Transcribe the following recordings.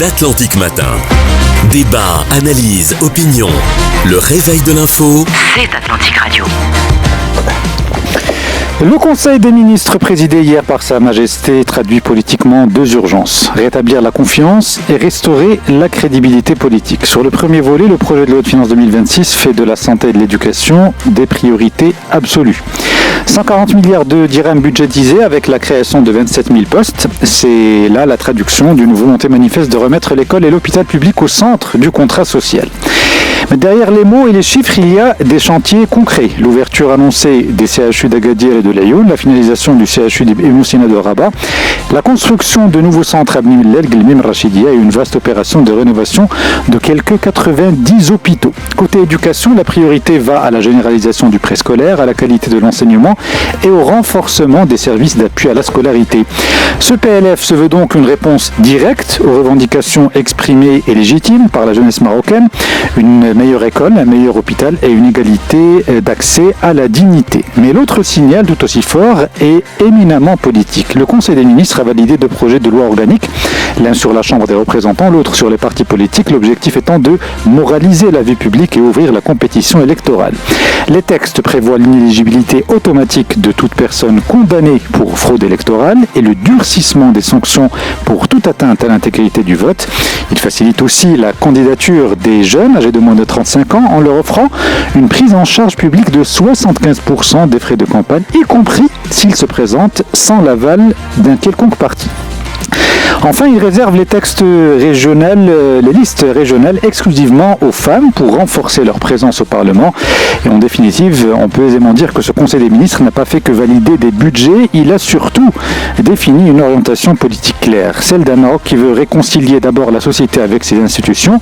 d'Atlantic Matin. Débat, analyse, opinion. Le réveil de l'info, c'est Atlantic Radio. Le Conseil des ministres présidé hier par Sa Majesté traduit politiquement deux urgences. Rétablir la confiance et restaurer la crédibilité politique. Sur le premier volet, le projet de loi de finances 2026 fait de la santé et de l'éducation des priorités absolues. 140 milliards de dirhams budgétisés avec la création de 27 000 postes. C'est là la traduction d'une volonté manifeste de remettre l'école et l'hôpital public au centre du contrat social. Mais derrière les mots et les chiffres, il y a des chantiers concrets. L'ouverture annoncée des CHU d'Agadir et de Laayoune, la finalisation du CHU d'Ibn Sina de Rabat, la construction de nouveaux centres à Bni Mellal, Guelmim, Rachidia et une vaste opération de rénovation de quelques 90 hôpitaux. Côté éducation, la priorité va à la généralisation du préscolaire, à la qualité de l'enseignement et au renforcement des services d'appui à la scolarité. Ce PLF se veut donc une réponse directe aux revendications exprimées et légitimes par la jeunesse marocaine, une meilleure école, un meilleur hôpital et une égalité d'accès à la dignité. Mais l'autre signal tout aussi fort est éminemment politique. Le Conseil des ministres a validé deux projets de loi organique, l'un sur la Chambre des représentants, l'autre sur les partis politiques, l'objectif étant de moraliser la vie publique et ouvrir la compétition électorale. Les textes prévoient l'inéligibilité automatique de toute personne condamnée pour fraude électorale et le durcissement des sanctions pour toute atteinte à l'intégrité du vote. Il facilite aussi la candidature des jeunes âgés de moins de 35 ans en leur offrant une prise en charge publique de 75% des frais de campagne, y compris s'ils se présentent sans l'aval d'un quelconque parti. Enfin, il réserve les listes régionales exclusivement aux femmes pour renforcer leur présence au Parlement. Et en définitive, on peut aisément dire que ce Conseil des ministres n'a pas fait que valider des budgets, il a surtout défini une orientation politique claire, celle d'un Maroc qui veut réconcilier d'abord la société avec ses institutions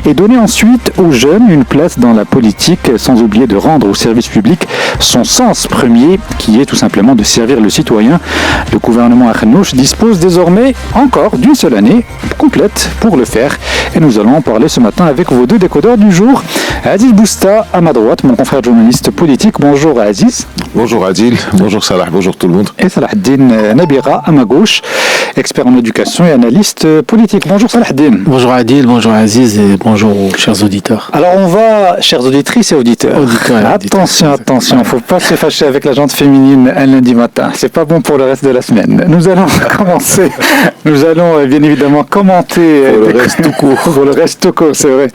et donner ensuite aux jeunes une place dans la politique, sans oublier de rendre au service public son sens premier, qui est tout simplement de servir le citoyen. Le gouvernement Akhnouch dispose désormais encore d'une seule année complète pour le faire. Et nous allons en parler ce matin avec vos deux décodeurs du jour. Aziz Bousta, à ma droite, mon confrère journaliste politique. Bonjour Aziz. Bonjour Adil, bonjour Salah, bonjour tout le monde. Et Salahdine Nabira, à ma gauche, expert en éducation et analyste politique. Bonjour Salahdine. Bonjour Adil, bonjour Aziz et bonjour aux chers auditeurs. Alors on va, chères auditrices et auditeurs, attention, il ne faut pas se fâcher avec la gente féminine un lundi matin. C'est pas bon pour le reste de la semaine. Nous allons commencer, nous allons bien évidemment commenter pour le reste tout court. Pour le reste tout court, c'est vrai.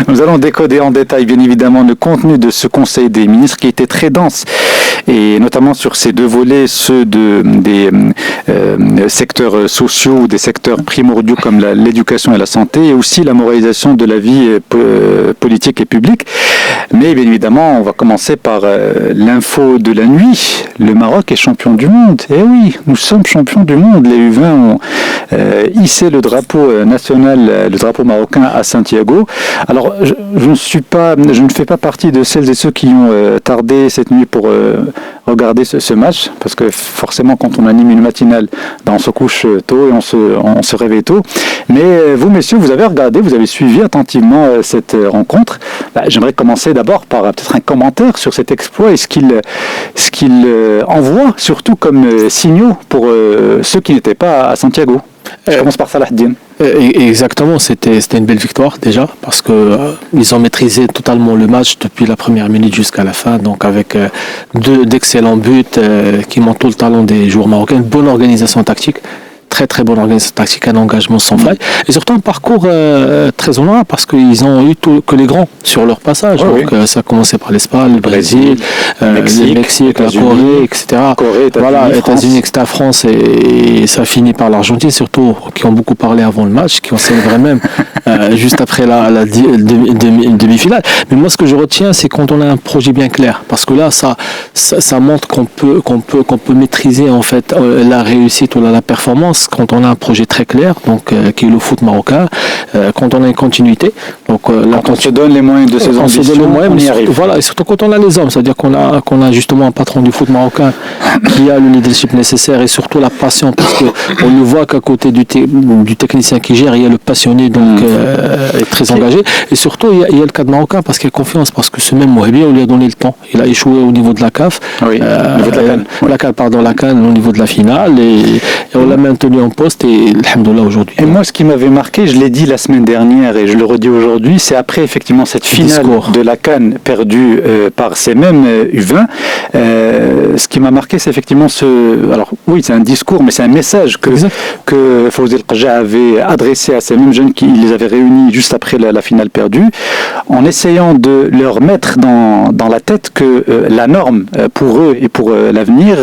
Nous allons décoder en détail bien évidemment le contenu de ce Conseil des ministres qui était très dense, et notamment sur ces deux volets, ceux des secteurs sociaux ou des secteurs primordiaux comme l'éducation et la santé, et aussi la moralisation de la vie politique et publique. Mais bien évidemment, on va commencer par l'info de la nuit. Le Maroc est champion du monde. Eh oui, nous sommes champions du monde. Les U20 ont hissé le drapeau national, le drapeau marocain à Santiago. Alors, je ne fais pas partie de celles et ceux qui ont tardé cette nuit pour regarder ce match, parce que forcément, quand on anime une matinale, on se couche tôt et on se réveille tôt. Mais vous, messieurs, vous avez regardé, vous avez suivi attentivement cette rencontre. J'aimerais commencer d'abord par peut-être un commentaire sur cet exploit et ce qu'il envoie, surtout comme signaux pour ceux qui n'étaient pas à Santiago. Je commence par Salahdine. Exactement, c'était une belle victoire déjà, parce que ils ont maîtrisé totalement le match depuis la première minute jusqu'à la fin, donc avec d'excellents buts qui montrent tout le talent des joueurs marocains, une bonne organisation tactique. Très bonne organisation tactique, un engagement sans faille et surtout un parcours très honorable, parce qu'ils ont eu que les grands sur leur passage. Donc ça a commencé par l'Espagne, le Brésil, le Mexique, la Corée, etc. États-Unis, etc. France, et ça finit par l'Argentine, surtout, qui ont beaucoup parlé avant le match, qui ont célébré même juste après la demi-finale. Mais moi, ce que je retiens, c'est quand on a un projet bien clair, parce que là, ça montre qu'on peut maîtriser en fait la réussite ou la performance quand on a un projet très clair, donc qui est le foot marocain, quand on a une continuité. Donc quand on se donne les moyens de ses ambitions, on y arrive. Voilà, et surtout quand on a les hommes, c'est-à-dire qu'on a justement un patron du foot marocain qui a le leadership nécessaire et surtout la passion, parce que on le voit qu'à côté du technicien qui gère, il y a le passionné, donc est très engagé. Et surtout, il y a le cas de Marocain parce qu'il y a confiance, parce que ce même Mohabi, on lui a donné le temps. Il a échoué au niveau de la CAF. Oui, au niveau de la CAN. La CAN au niveau de la finale. Et on l'a maintenu en poste et alhamdoulilah aujourd'hui. Et moi, ce qui m'avait marqué, je l'ai dit la semaine dernière et je le redis aujourd'hui, c'est après effectivement cette finale de la CAN perdue par ces mêmes U20. Ce qui m'a marqué, c'est effectivement alors oui, c'est un discours, mais c'est un message que Fawzi El Qarja avait adressé à ces mêmes jeunes qui les avaient réunis juste après la finale perdue, en essayant de leur mettre dans la tête que la norme pour eux et pour l'avenir,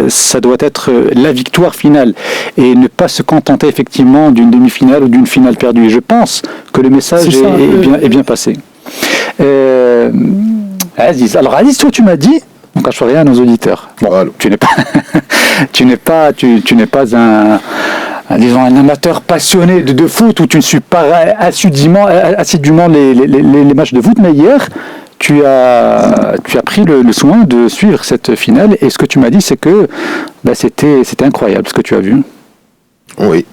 ça doit être la victoire finale et ne pas se contenter effectivement d'une demi-finale ou d'une finale perdue. Et je pense que le message est bien passé. Aziz, toi tu m'as dit, on ne cache rien à nos auditeurs. Bon, voilà. Tu n'es pas un amateur passionné de foot où tu ne suis pas assidûment les matchs de foot, mais hier tu as pris le soin de suivre cette finale et ce que tu m'as dit c'est que c'était incroyable ce que tu as vu. Oui.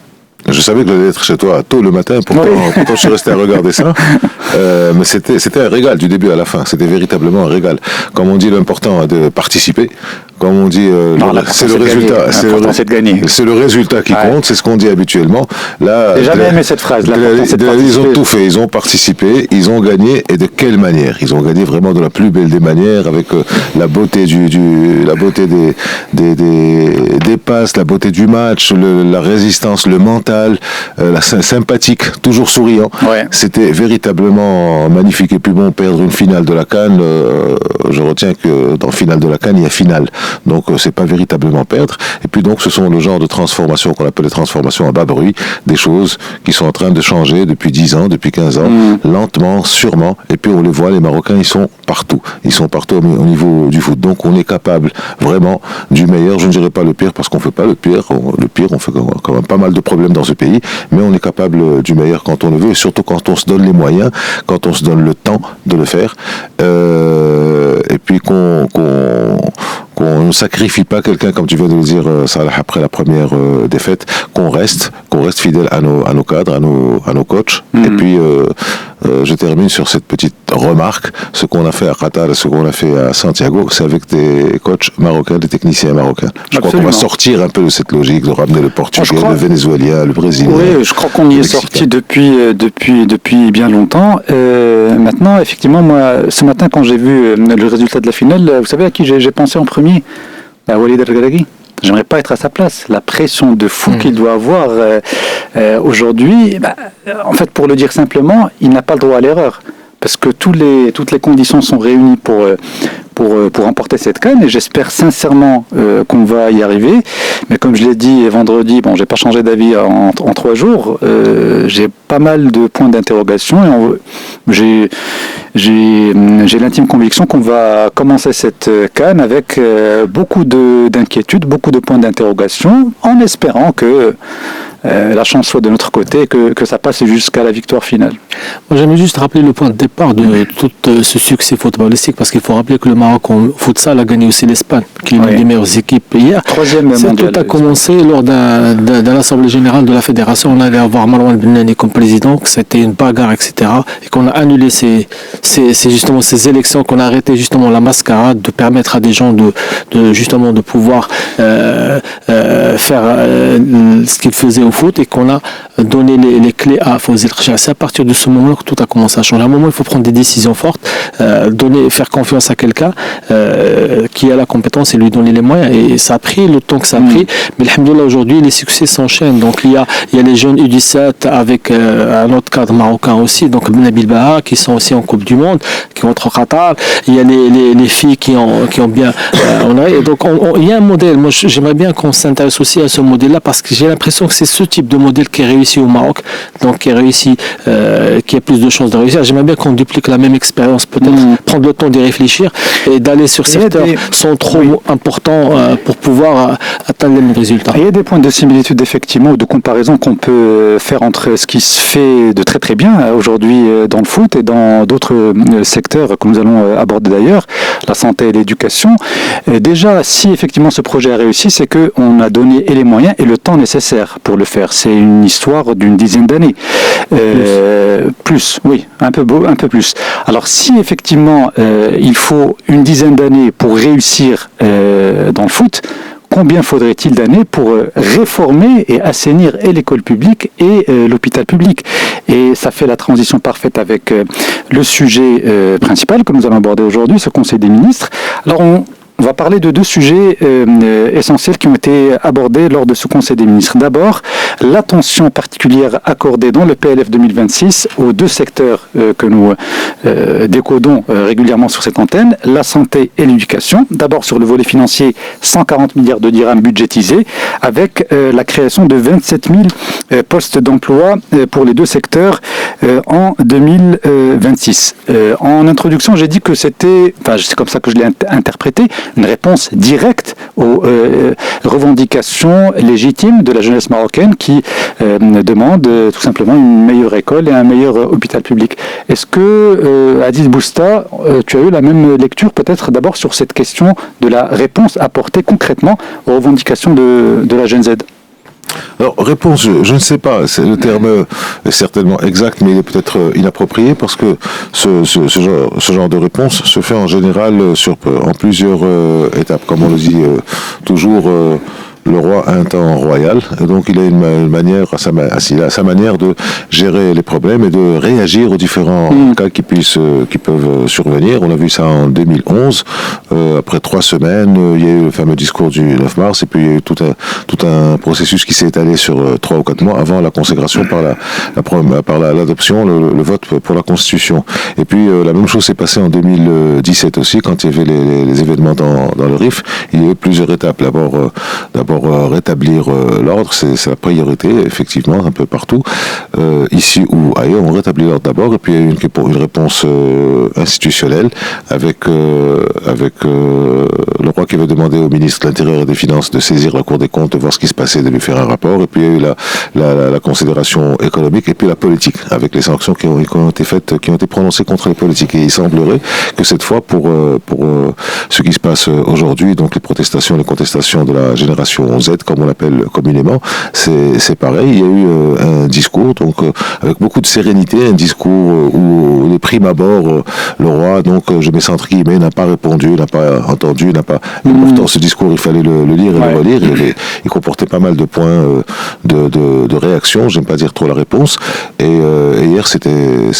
Je savais que j'allais être chez toi tôt le matin, pourtant je suis resté à regarder ça. Mais c'était un régal du début à la fin. C'était véritablement un régal. Comme on dit, l'important est de participer. Comme on dit, c'est le résultat. C'est le résultat qui compte. C'est ce qu'on dit habituellement. Là, j'ai jamais aimé cette phrase. Ils ont tout fait. Ils ont participé. Ils ont gagné. Et de quelle manière? Ils ont gagné vraiment de la plus belle des manières, avec la beauté la beauté des passes, la beauté du match, la résistance, le mental. Sympathique, toujours souriant. Ouais. C'était véritablement magnifique. Et puis bon, perdre une finale de la CAN, je retiens que dans finale de la CAN, il y a finale. Donc c'est pas véritablement perdre. Et puis donc ce sont le genre de transformations qu'on appelle les transformations à bas bruit, des choses qui sont en train de changer depuis 10 ans, depuis 15 ans, lentement, sûrement. Et puis on les voit, les Marocains, ils sont partout. Ils sont partout au niveau du foot. Donc on est capable vraiment du meilleur. Je ne dirais pas le pire parce qu'on fait pas le pire. Le pire, on fait quand même pas mal de problèmes dans ce pays, mais on est capable du meilleur quand on le veut, et surtout quand on se donne les moyens, quand on se donne le temps de le faire, et puis qu'on ne sacrifie pas quelqu'un, comme tu viens de le dire, Salah, après la première défaite, qu'on reste fidèle à nos cadres, à nos coachs. Et puis je termine sur cette petite remarque. Ce qu'on a fait à Qatar et ce qu'on a fait à Santiago, c'est avec des coachs marocains, des techniciens marocains. Je crois qu'on va sortir un peu de cette logique de ramener le Portugais, le Vénézuélien, le Brésilien. Oui, je crois qu'on y est sorti depuis bien longtemps. Maintenant, effectivement, moi, ce matin, quand j'ai vu le résultat de la finale, vous savez à qui j'ai pensé en premier? À Walid El-Regragui. J'aimerais pas être à sa place. La pression de fou qu'il doit avoir aujourd'hui, en fait, pour le dire simplement, il n'a pas le droit à l'erreur. Parce que toutes les conditions sont réunies pour remporter cette CAN, et j'espère sincèrement qu'on va y arriver. Mais comme je l'ai dit vendredi, j'ai pas changé d'avis en 3 jours. J'ai pas mal de points d'interrogation et j'ai l'intime conviction qu'on va commencer cette CAN avec beaucoup d'inquiétudes, beaucoup de points d'interrogation, en espérant que la chance soit de notre côté et que ça passe jusqu'à la victoire finale. Moi, j'aimerais juste rappeler le point de départ de tout ce succès footballistique, parce qu'il faut rappeler que le Maroc en futsal a gagné aussi l'Espagne, qui est l'une des meilleures équipes hier. 3e mondial. Tout a commencé lors d'un assemblée générale de la fédération. On allait avoir Marwan Benani comme président, que c'était une bagarre, etc. Et qu'on a annulé justement ces élections, qu'on a arrêté justement la mascarade, de permettre à des gens de pouvoir faire ce qu'ils faisaient au foot, et qu'on a donné les clés à Fawzi El Qarja. C'est à partir de ce moment que tout a commencé à changer. À un moment, il faut prendre des décisions fortes, faire confiance à quelqu'un qui a la compétence et lui donner les moyens. Et ça a pris le temps que ça a pris. Mais alhamdoulilah, aujourd'hui, les succès s'enchaînent. Donc il y a les jeunes U17 avec un autre cadre marocain aussi, donc Nabil Baha, qui sont aussi en Coupe du Monde, qui vont être au Qatar. Il y a les filles qui ont bien et donc il y a un modèle. Moi, j'aimerais bien qu'on s'intéresse aussi à ce modèle-là, parce que j'ai l'impression que c'est ce type de modèle qui est réussi au Maroc, donc qui a plus de chances de réussir. J'aimerais bien qu'on duplique la même expérience, peut-être prendre le temps d'y réfléchir et d'aller sur secteurs sont trop importants pour pouvoir atteindre les mêmes résultats. Il y a des points de similitude effectivement, ou de comparaison qu'on peut faire entre ce qui se fait de très très bien aujourd'hui dans le foot et dans d'autres secteurs secteurs que nous allons aborder d'ailleurs, la santé et l'éducation. Déjà, si effectivement ce projet a réussi, c'est qu'on a donné et les moyens et le temps nécessaire pour le faire. C'est une histoire d'une dizaine d'années. Plus, oui, un peu plus. Alors si effectivement il faut une dizaine d'années pour réussir dans le foot, combien faudrait-il d'années pour réformer et assainir et l'école publique et l'hôpital public? Et ça fait la transition parfaite avec le sujet principal que nous allons aborder aujourd'hui, ce Conseil des ministres. Alors on va parler de deux sujets essentiels qui ont été abordés lors de ce Conseil des ministres. D'abord, l'attention particulière accordée dans le PLF 2026 aux deux secteurs que nous décodons régulièrement sur cette antenne, la santé et l'éducation. D'abord sur le volet financier, 140 milliards de dirhams budgétisés, avec la création de 27 000 postes d'emploi pour les deux secteurs en 2026. En introduction, j'ai dit que c'était, c'est comme ça que je l'ai interprété, une réponse directe aux revendications légitimes de la jeunesse marocaine qui demande tout simplement une meilleure école et un meilleur hôpital public. Est-ce que, Aziz Bousta, tu as eu la même lecture peut-être d'abord sur cette question de la réponse apportée concrètement aux revendications de la Gen Z? Alors, réponse, je ne sais pas, le terme est certainement exact, mais il est peut-être inapproprié parce que ce genre de réponse se fait en général en plusieurs étapes. Comme on le dit toujours, le roi a un temps royal, et donc il a une manière, sa manière de gérer les problèmes et de réagir aux différents cas qui peuvent survenir. On a vu ça en 2011. Après 3 semaines, il y a eu le fameux discours du 9 mars, et puis il y a eu tout un processus qui s'est étalé sur 3 ou 4 mois avant la consécration par l'adoption, le vote pour la Constitution. Et puis la même chose s'est passée en 2017 aussi, quand il y avait les événements dans le RIF. Il y a eu plusieurs étapes. D'abord rétablir l'ordre, c'est la priorité, effectivement, un peu partout. Ici ou ailleurs, on rétablit l'ordre d'abord, et puis il y a eu une réponse institutionnelle avec le roi qui avait demandé au ministre de l'Intérieur et des Finances de saisir la Cour des comptes, de voir ce qui se passait, de lui faire un rapport, et puis il y a eu la considération économique, et puis la politique, avec les sanctions qui ont été faites, qui ont été prononcées contre les politiques. Et il semblerait que cette fois, pour ce qui se passe aujourd'hui, donc les protestations, les contestations de la génération Z, comme on l'appelle communément, c'est pareil. Il y a eu un discours, donc avec beaucoup de sérénité, un discours où les primes abord, le roi, donc je mets ça entre guillemets, n'a pas répondu, n'a pas entendu, n'a pas. Et pourtant, ce discours, il fallait le lire et le relire. Il comportait pas mal de points de réaction. J'aime pas dire trop la réponse. Et hier, c'était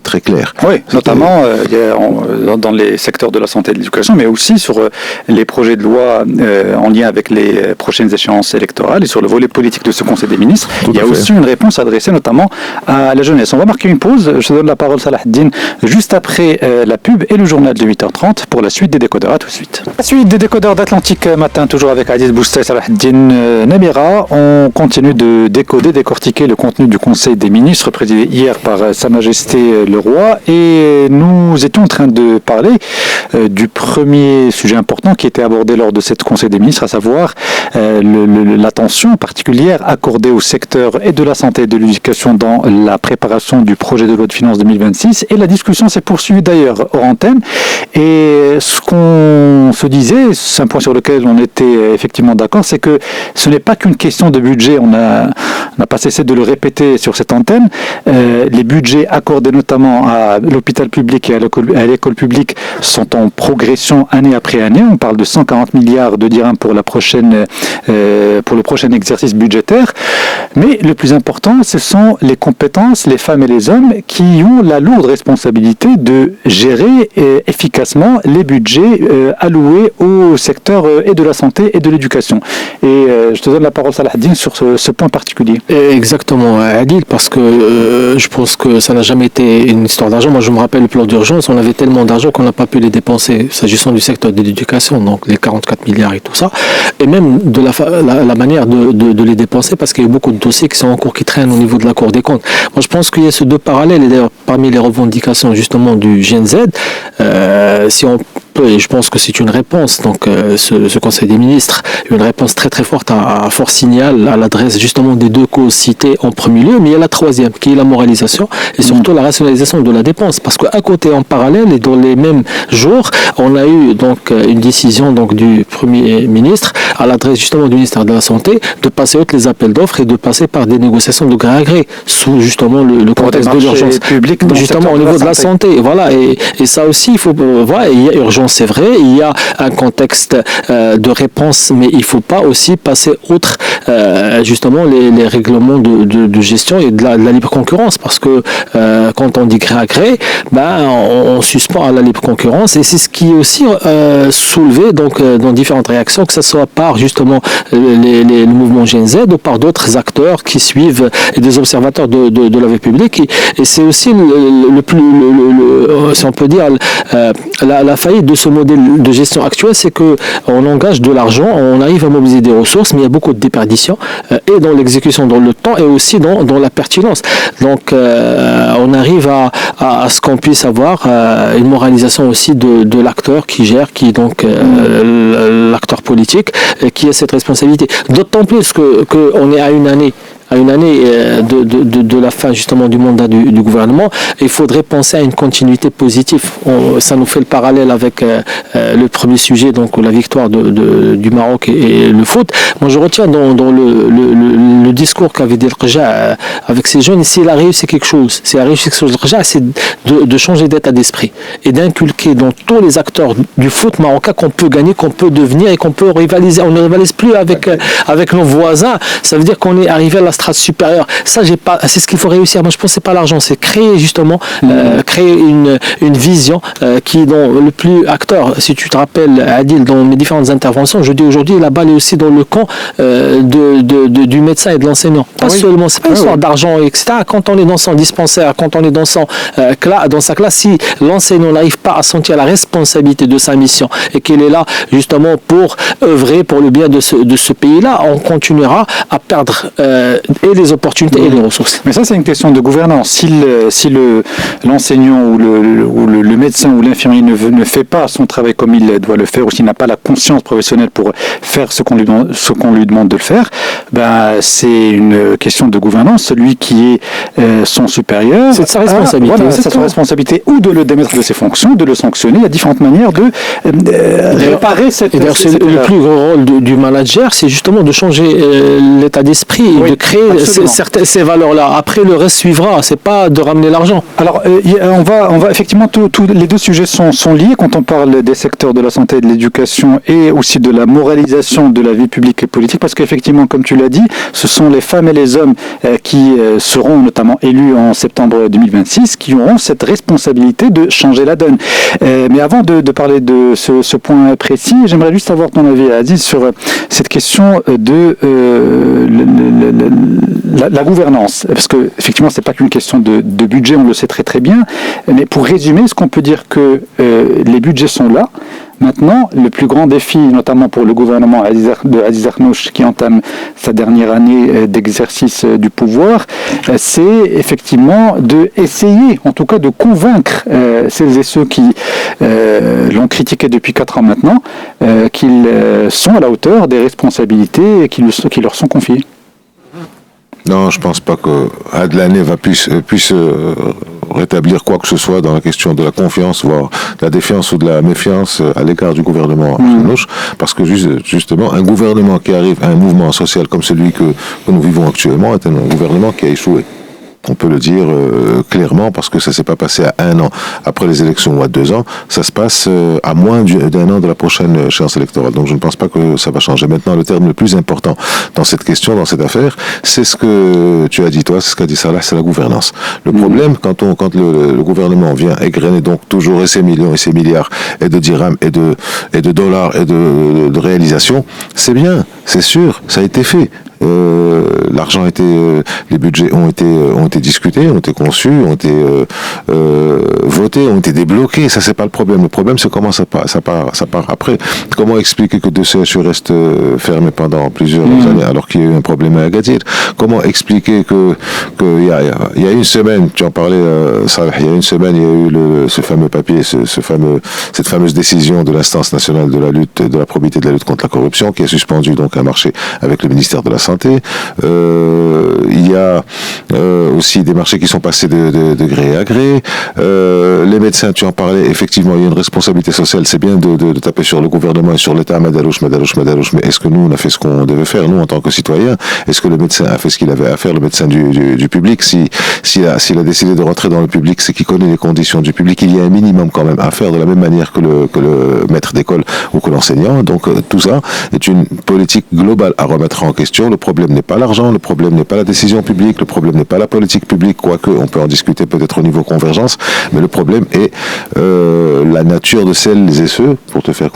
très clair. Oui, notamment dans les secteurs de la santé et de l'éducation, mais aussi sur les projets de loi en lien avec les prochaines échéances électorales et sur le volet politique de ce Conseil des ministres. Il y a aussi une réponse adressée notamment à la jeunesse. On va marquer une pause. Je te donne la parole, Salah Ad-Din, juste après la pub et le journal de 8h30 pour la suite des décodeurs. À tout de suite. La suite des décodeurs d'Atlantique Matin, toujours avec Aziz Bousta et Salah Ad-Din Namira. On continue de décortiquer le contenu du Conseil des ministres présidé hier par Sa Majesté le Roi, et nous étions en train de parler du premier sujet important qui était abordé lors de cette Conseil des ministres, à savoir l'attention particulière accordée au secteur et de la santé et de l'éducation dans la préparation du projet de loi de finances 2026. Et la discussion s'est poursuivie d'ailleurs hors antenne. Et ce qu'on se disait, c'est un point sur lequel on était effectivement d'accord, c'est que ce n'est pas qu'une question de budget. On n'a pas cessé de le répéter sur cette antenne. Les budgets accordés notamment à l'hôpital public et à l'école publique sont en progression année après année. On parle de 140 milliards de dirhams pour le prochain exercice budgétaire. Mais le plus important, ce sont les compétences, les femmes et les hommes qui ont la lourde responsabilité de gérer efficacement les budgets alloués au secteur et de la santé et de l'éducation. Et je te donne la parole, Salah Ad-Din, sur ce point particulier. Exactement, Adil, parce que je pense que ça n'a jamais été une histoire d'argent. Moi, je me rappelle le plan d'urgence, on avait tellement d'argent qu'on n'a pas pu les dépenser, s'agissant du secteur de l'éducation, donc les 44 milliards et tout ça, et même de la manière de les dépenser, parce qu'il y a beaucoup de dossiers qui sont en cours, qui traînent au niveau de la Cour des comptes. Moi, je pense qu'il y a ces deux parallèles, et d'ailleurs, parmi les revendications justement du Gen Z, si on surtout, et je pense que c'est une réponse, donc ce Conseil des ministres, une réponse très très forte à fort signal à l'adresse justement des deux causes citées en premier lieu, mais il y a la troisième qui est la moralisation et surtout la rationalisation de la dépense, parce qu'à côté, en parallèle et dans les mêmes jours, on a eu donc une décision donc du Premier ministre à l'adresse justement du ministère de la Santé de passer outre les appels d'offres et de passer par des négociations de gré à gré sous justement le contexte de l'urgence publique justement au niveau de la santé. Voilà, et ça aussi il faut voilà, il y a urgence, c'est vrai, il y a un contexte de réponse, mais il faut pas aussi passer outre justement les règlements de gestion et de la libre concurrence, parce que quand on dit gré à gré, on suspend à la libre concurrence, et c'est ce qui est aussi soulevé donc dans différentes réactions, que ce soit par justement le mouvement Gen Z ou par d'autres acteurs qui suivent et des observateurs de la vie publique, et c'est aussi si on peut dire la faillite de ce modèle de gestion actuel, c'est que on engage de l'argent, on arrive à mobiliser des ressources, mais il y a beaucoup de déperditions et dans l'exécution, dans le temps, et aussi dans la pertinence. Donc on arrive à ce qu'on puisse avoir une moralisation aussi de l'acteur qui gère, qui est donc l'acteur politique, qui a cette responsabilité. D'autant plus qu'on est à une année de la fin justement du mandat du gouvernement. Il faudrait penser à une continuité positive. Ça nous fait le parallèle avec le premier sujet, donc la victoire du Maroc et le foot. Moi, je retiens dans le discours qu'avait dit le Raja avec ces jeunes, s'il a réussi quelque chose, le Raja, c'est de changer d'état d'esprit et d'inculquer dans tous les acteurs du foot marocain qu'on peut gagner, qu'on peut devenir et qu'on peut rivaliser. On ne rivalise plus avec nos voisins. Ça veut dire qu'on est arrivé à la strate supérieure. Ça, c'est ce qu'il faut réussir. Moi, je pense que c'est pas l'argent, c'est créer justement créer une vision qui est dans le plus acteur. Si tu te rappelles, Adil, dans mes différentes interventions, je dis aujourd'hui, la balle est aussi dans le camp du médecin et de l'enseignant. Pas seulement, c'est pas une histoire d'argent, etc. Quand on est dans son dispensaire, quand on est dans sa classe, si l'enseignant n'arrive pas à sentir la responsabilité de sa mission et qu'il est là justement pour œuvrer pour le bien de ce pays-là, on continuera à perdre et les opportunités et les ressources. Mais ça, c'est une question de gouvernance. Si l'enseignant ou le médecin ou l'infirmier ne fait pas son travail comme il doit le faire, ou s'il n'a pas la conscience professionnelle pour faire ce qu'on lui demande de le faire, c'est une question de gouvernance. Celui qui est son supérieur, c'est de sa responsabilité. C'est sa responsabilité, ou de le démettre de ses fonctions, de le sanctionner. Il y a différentes manières de réparer cette... Et d'ailleurs, le plus grand rôle du manager, c'est justement de changer l'état d'esprit et de créer ces valeurs-là. Après, le reste suivra. C'est pas de ramener l'argent. Alors, on va effectivement, les deux sujets sont liés quand on parle des secteurs de la santé et de l'éducation, et aussi de la moralisation de la vie publique et politique, parce qu'effectivement, comme tu l'as dit, ce sont les femmes et les hommes qui seront notamment élus en septembre 2026, qui auront cette responsabilité de changer la donne. Mais avant de parler de ce point précis, j'aimerais juste avoir ton avis, Aziz, sur cette question de la gouvernance, parce que effectivement c'est pas qu'une question de budget, on le sait très très bien, mais pour résumer, est-ce qu'on peut dire que les budgets sont là? Maintenant, le plus grand défi, notamment pour le gouvernement de Aziz Akhannouch, qui entame sa dernière année d'exercice du pouvoir, c'est effectivement d'essayer, en tout cas de convaincre celles et ceux qui l'ont critiqué depuis 4 ans maintenant, qu'ils sont à la hauteur des responsabilités qui leur sont confiées. Non, je pense pas que Adlaneh puisse rétablir quoi que ce soit dans la question de la confiance, voire de la défiance ou de la méfiance à l'égard du gouvernement Akhannouch, parce que justement, un gouvernement qui arrive à un mouvement social comme celui que nous vivons actuellement est un gouvernement qui a échoué. On peut le dire clairement, parce que ça s'est pas passé à 1 an après les élections ou à 2 ans, ça se passe à moins d'1 an de la prochaine échéance électorale. Donc je ne pense pas que ça va changer. Maintenant, le terme le plus important dans cette question, dans cette affaire, c'est ce que tu as dit toi, c'est ce qu'a dit Salah, c'est la gouvernance. Le problème, quand le gouvernement vient égrener donc toujours ses millions et ses milliards et de dirhams et de dollars et de réalisations, c'est bien, c'est sûr, ça a été fait. L'argent les budgets ont été discutés, ont été conçus, ont été votés, ont été débloqués. Ça, c'est pas le problème. Le problème, c'est comment ça part après. Comment expliquer que 2 CHU restent fermés pendant plusieurs années alors qu'il y a eu un problème à Agadir? Comment expliquer que il y a une semaine, tu en parlais, Saleh, il y a une semaine, il y a eu ce fameux papier, cette fameuse décision de l'instance nationale de la probité de la lutte contre la corruption qui a suspendu donc un marché avec le ministère de la Santé. Il y a aussi des marchés qui sont passés de gré à gré. Les médecins, tu en parlais, effectivement, il y a une responsabilité sociale. C'est bien de taper sur le gouvernement et sur l'État, Madalouche, mais est-ce que nous, on a fait ce qu'on devait faire, nous, en tant que citoyens? Est-ce que le médecin a fait ce qu'il avait à faire, le médecin du public? S'il a décidé de rentrer dans le public, c'est qu'il connaît les conditions du public. Il y a un minimum quand même à faire de la même manière que le maître d'école ou que l'enseignant. Donc, tout ça est une politique globale à remettre en question. Le problème n'est pas l'argent, le problème n'est pas la décision publique, le problème n'est pas la politique publique, quoique on peut en discuter peut-être au niveau convergence, mais le problème est la nature de celles et ceux, pour te faire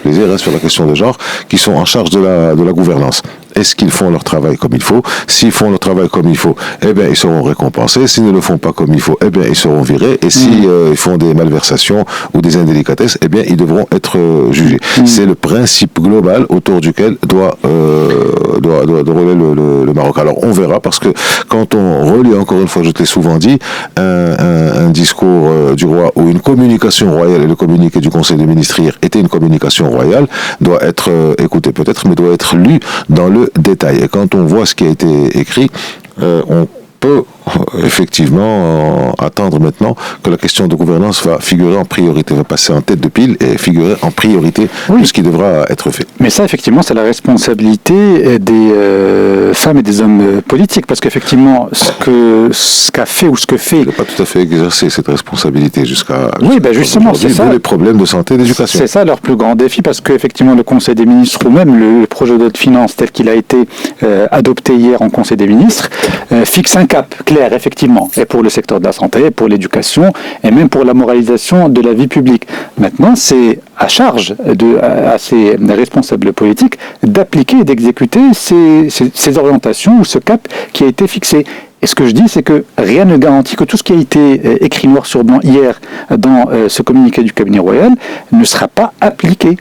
plaisir, sur la question de genre, qui sont en charge de la gouvernance. Est-ce qu'ils font leur travail comme il faut? S'ils font leur travail comme il faut, eh bien, ils seront récompensés. S'ils ne le font pas comme il faut, eh bien, ils seront virés. Et si ils font des malversations ou des indélicatesses, eh bien, ils devront être jugés. C'est le principe global autour duquel doit rouler le Maroc. Alors, on verra, parce que quand on relit, encore une fois, je te l'ai souvent dit, un discours du roi ou une communication royale, et le communiqué du Conseil des ministres hier était une communication royale, doit être écouté peut-être, mais doit être lu dans le détail. Et quand on voit ce qui a été écrit, on peut effectivement attendre maintenant que la question de gouvernance va figurer en priorité, va passer en tête de pile et figurer en priorité de ce qui devra être fait. Mais ça, effectivement, c'est la responsabilité des femmes et des hommes politiques, parce qu'effectivement, ce qu'a fait ou ce que fait... Il n'a pas tout à fait exercé cette responsabilité jusqu'à... Oui, ben justement, c'est ça. Les problèmes de santé et d'éducation. C'est ça leur plus grand défi, parce qu'effectivement, le Conseil des ministres, ou même le projet de loi de finances tel qu'il a été adopté hier en Conseil des ministres, fixe un cap clair, effectivement, et pour le secteur de la santé, pour l'éducation, et même pour la moralisation de la vie publique. Maintenant, c'est à charge à ces responsables politiques d'appliquer et d'exécuter ces orientations ou ce cap qui a été fixé. Et ce que je dis, c'est que rien ne garantit que tout ce qui a été écrit noir sur blanc hier dans ce communiqué du cabinet royal ne sera pas appliqué.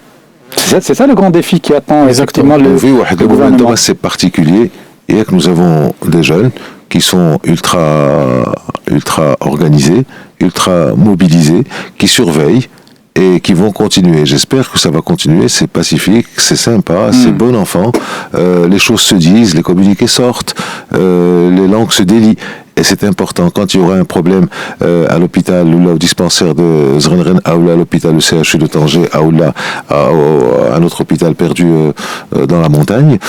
C'est ça le grand défi qui attend exactement le gouvernement. C'est particulier, et que nous avons des jeunes qui sont ultra organisés, ultra mobilisés, qui surveillent et qui vont continuer. J'espère que ça va continuer. C'est pacifique, c'est sympa, c'est bon enfant. Les choses se disent, les communiqués sortent, les langues se délient. Et c'est important, quand il y aura un problème à l'hôpital ou là, au dispensaire de Zrenren, ou là, à l'hôpital, le CHU de Tanger, ou là, à un autre hôpital perdu dans la montagne,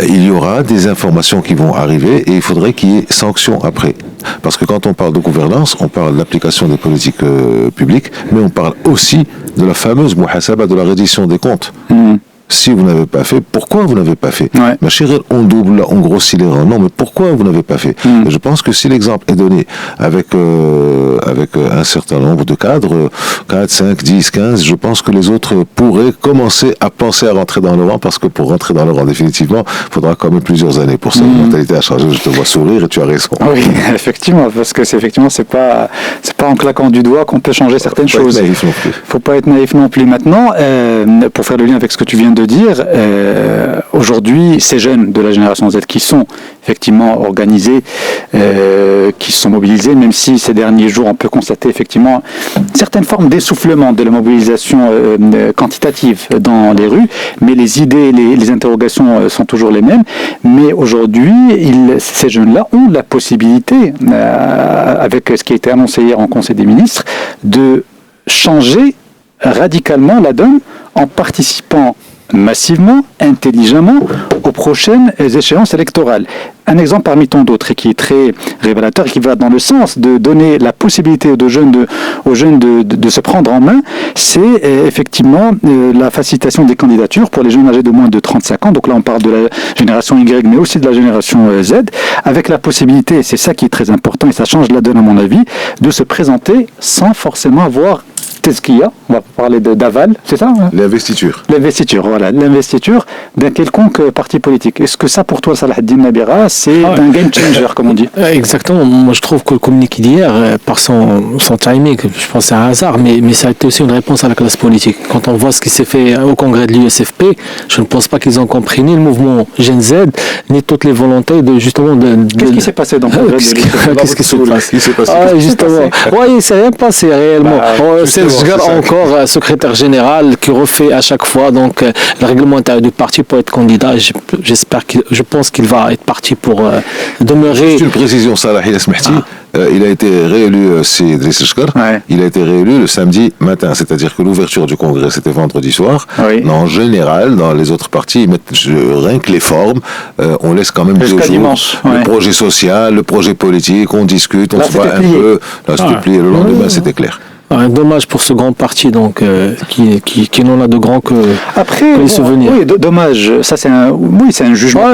il y aura des informations qui vont arriver et il faudrait qu'il y ait sanctions après. Parce que quand on parle de gouvernance, on parle de l'application des politiques publiques, mais on parle aussi de la fameuse muhasaba, de la reddition des comptes. Si vous n'avez pas fait, pourquoi vous n'avez pas fait? Ma chérie, on double, on grossit les rangs. Non, mais pourquoi vous n'avez pas fait? Et je pense que si l'exemple est donné avec un certain nombre de cadres, 4, 5, 10, 15, je pense que les autres pourraient commencer à penser à rentrer dans le rang, parce que pour rentrer dans le rang définitivement, il faudra quand même plusieurs années pour ça. La mentalité a changé, je te vois sourire et tu as raison. Oui, effectivement, parce que c'est pas en claquant du doigt qu'on peut changer certaines choses. Il faut pas être naïf non plus. Maintenant, pour faire le lien avec ce que tu viens de dire, aujourd'hui, ces jeunes de la génération Z qui sont effectivement organisés, qui sont mobilisés, même si ces derniers jours on peut constater effectivement certaines formes d'essoufflement de la mobilisation quantitative dans les rues, mais les idées, les interrogations sont toujours les mêmes. Mais aujourd'hui, ces jeunes-là ont la possibilité, avec ce qui a été annoncé hier en Conseil des ministres, de changer radicalement la donne en participant massivement, intelligemment aux prochaines échéances électorales. Un exemple parmi tant d'autres et qui est très révélateur et qui va dans le sens de donner la possibilité aux jeunes de se prendre en main, c'est effectivement la facilitation des candidatures pour les jeunes âgés de moins de 35 ans. Donc là, on parle de la génération Y, mais aussi de la génération Z, avec la possibilité, et c'est ça qui est très important, et ça change la donne à mon avis, de se présenter sans forcément avoir tezkiya, on va parler d'aval, c'est ça hein? L'investiture. L'investiture d'un quelconque parti politique. Est-ce que ça, pour toi, Salahdine Nabira, c'est un game changer, comme on dit? Exactement. Moi, je trouve que le communiqué d'hier, par son timing, je pense que c'est un hasard, mais ça a été aussi une réponse à la classe politique. Quand on voit ce qui s'est fait au congrès de l'USFP, je ne pense pas qu'ils ont compris ni le mouvement Gen Z, ni toutes les volontés de justement Qu'est-ce qui s'est passé dans le congrès de l'USFP? Qu'est-ce qui s'est passé? Justement. Oui, il ne s'est rien passé réellement. C'est encore secrétaire général qui refait à chaque fois donc le règlement intérieur du parti pour être candidat. Je pense qu'il va être parti pour demeurer. Juste une précision, Salah Smehti. Il a été réélu, il a été réélu le samedi matin, c'est-à-dire que l'ouverture du congrès c'était vendredi soir. Oui. Mais en général, dans les autres partis, ils mettent rien que les formes, on laisse quand même 2 jours. Dimanche, le projet social, le projet politique, on discute, on se voit un peu. Là, c'était plié. Le lendemain, c'était clair. Dommage pour ce grand parti donc qui n'en a de grand que les souvenirs. Oui, dommage. Ça c'est un jugement.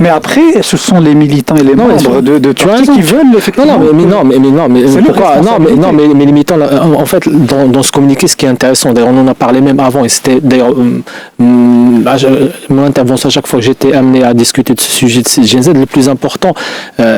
Mais après, ce sont les militants et les membres de partis qui veulent effectivement. Mais les militants, en fait, dans ce communiqué, ce qui est intéressant, d'ailleurs, on en a parlé même avant, et c'était d'ailleurs mon intervention à chaque fois que j'étais amené à discuter de ce sujet de Gen Z, le plus important,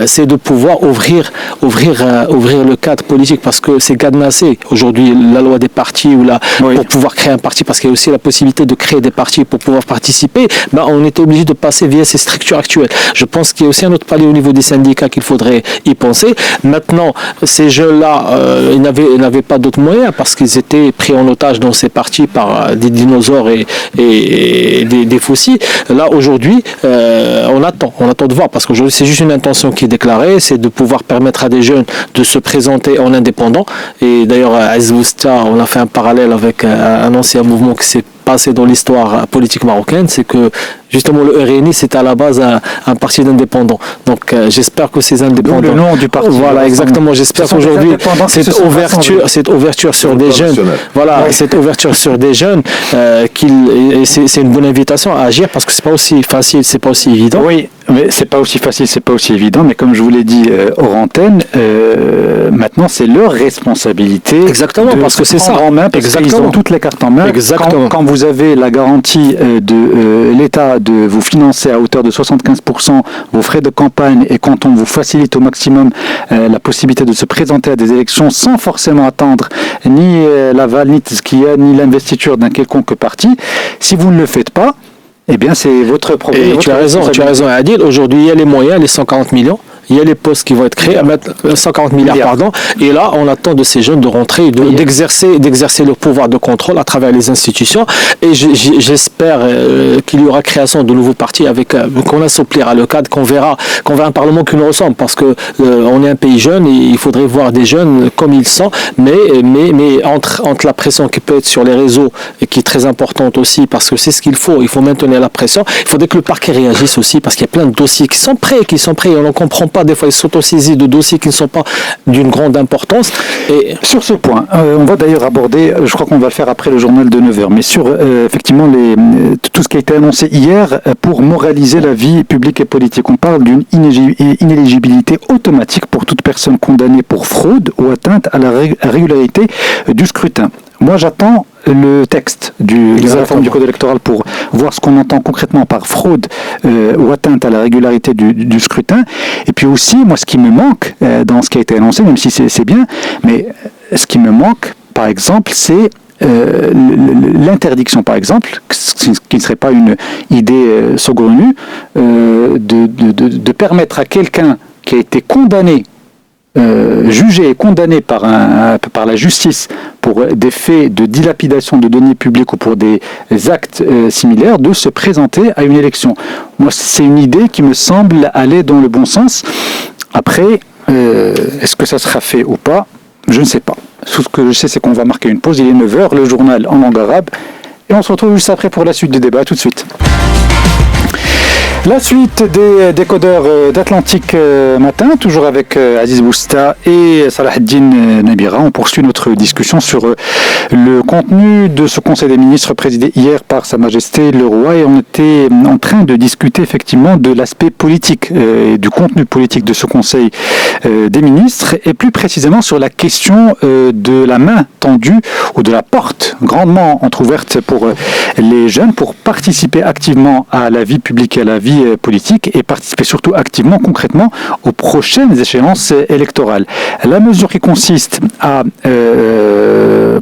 c'est de pouvoir ouvrir le cadre politique parce que c'est cadenassé. Aujourd'hui, la loi des partis pour pouvoir créer un parti, parce qu'il y a aussi la possibilité de créer des partis pour pouvoir participer, on était obligé de passer via ces structures actuelles. Je pense qu'il y a aussi un autre palier au niveau des syndicats qu'il faudrait y penser. Maintenant, ces jeunes-là, ils n'avaient pas d'autres moyens parce qu'ils étaient pris en otage dans ces partis par des dinosaures et des fossiles. Là, aujourd'hui, on attend de voir parce qu'aujourd'hui, c'est juste une intention qui est déclarée, c'est de pouvoir permettre à des jeunes de se présenter en indépendant. Et d'ailleurs, Azzousta, on a fait un parallèle avec un ancien mouvement qui s'est passé dans l'histoire politique marocaine, c'est que justement le RNI c'était à la base un parti d'indépendants. Donc j'espère que ces indépendants... Donc, le nom du parti. Voilà, exactement. J'espère qu'aujourd'hui cette ouverture sur des jeunes, cette ouverture sur des jeunes, c'est une bonne invitation à agir parce que c'est pas aussi facile, c'est pas aussi évident. Oui, mais c'est pas aussi facile, c'est pas aussi évident. Mais comme je vous l'ai dit hors antenne, maintenant c'est leur responsabilité. Exactement, parce que c'est ça. En main, parce qu'ils ont toutes les cartes en main. Exactement. Quand vous avez la garantie de l'État de vous financer à hauteur de 75% vos frais de campagne et quand on vous facilite au maximum la possibilité de se présenter à des élections sans forcément attendre ni l'aval, ni Tezkiya, ni l'investiture d'un quelconque parti, si vous ne le faites pas, eh bien c'est votre problème. Et tu as raison Adil, aujourd'hui il y a les moyens, les 140 millions. Il y a les postes qui vont être créés, 140 milliards, pardon. Et là, on attend de ces jeunes de rentrer, d'exercer leur pouvoir de contrôle à travers les institutions. Et j'espère qu'il y aura création de nouveaux partis qu'on assouplira le cadre, qu'on verra un Parlement qui nous ressemble. Parce que on est un pays jeune et il faudrait voir des jeunes comme ils sont. Mais entre la pression qui peut être sur les réseaux et qui est très importante aussi, parce que c'est ce qu'il faut maintenir la pression. Il faudrait que le parquet réagisse aussi parce qu'il y a plein de dossiers qui sont prêts et on n'en comprend pas. Des fois, ils s'autosaisit de dossiers qui ne sont pas d'une grande importance. Et sur ce point, on va d'ailleurs aborder, je crois qu'on va le faire après le journal de 9h, mais sur effectivement tout ce qui a été annoncé hier pour moraliser la vie publique et politique. On parle d'une inéligibilité automatique pour toute personne condamnée pour fraude ou atteinte à la régularité du scrutin. Moi, j'attends le texte de la réforme du code électoral pour voir ce qu'on entend concrètement par fraude ou atteinte à la régularité du scrutin. Et puis aussi, moi, ce qui me manque dans ce qui a été annoncé, même si c'est bien, mais ce qui me manque, par exemple, c'est l'interdiction, par exemple, qui ne serait pas une idée saugrenue, de permettre à quelqu'un qui a été condamné, jugé et condamné par la justice pour des faits de dilapidation de deniers publics ou pour des actes similaires, de se présenter à une élection. Moi, c'est une idée qui me semble aller dans le bon sens. Après, est-ce que ça sera fait ou pas? Je ne sais pas. Tout ce que je sais, c'est qu'on va marquer une pause. Il est 9h, le journal en langue arabe. Et on se retrouve juste après pour la suite du débat. À tout de suite. La suite des décodeurs d'Atlantique Matin, toujours avec Aziz Bousta et Salah Eddine Nabira. On poursuit notre discussion sur le contenu de ce Conseil des ministres présidé hier par Sa Majesté le Roi. Et on était en train de discuter effectivement de l'aspect politique et du contenu politique de ce Conseil des ministres. Et plus précisément sur la question de la main tendue ou de la porte grandement entrouverte pour les jeunes pour participer activement à la vie publique et à la vie politique et participer surtout activement, concrètement, aux prochaines échéances électorales. La mesure qui consiste à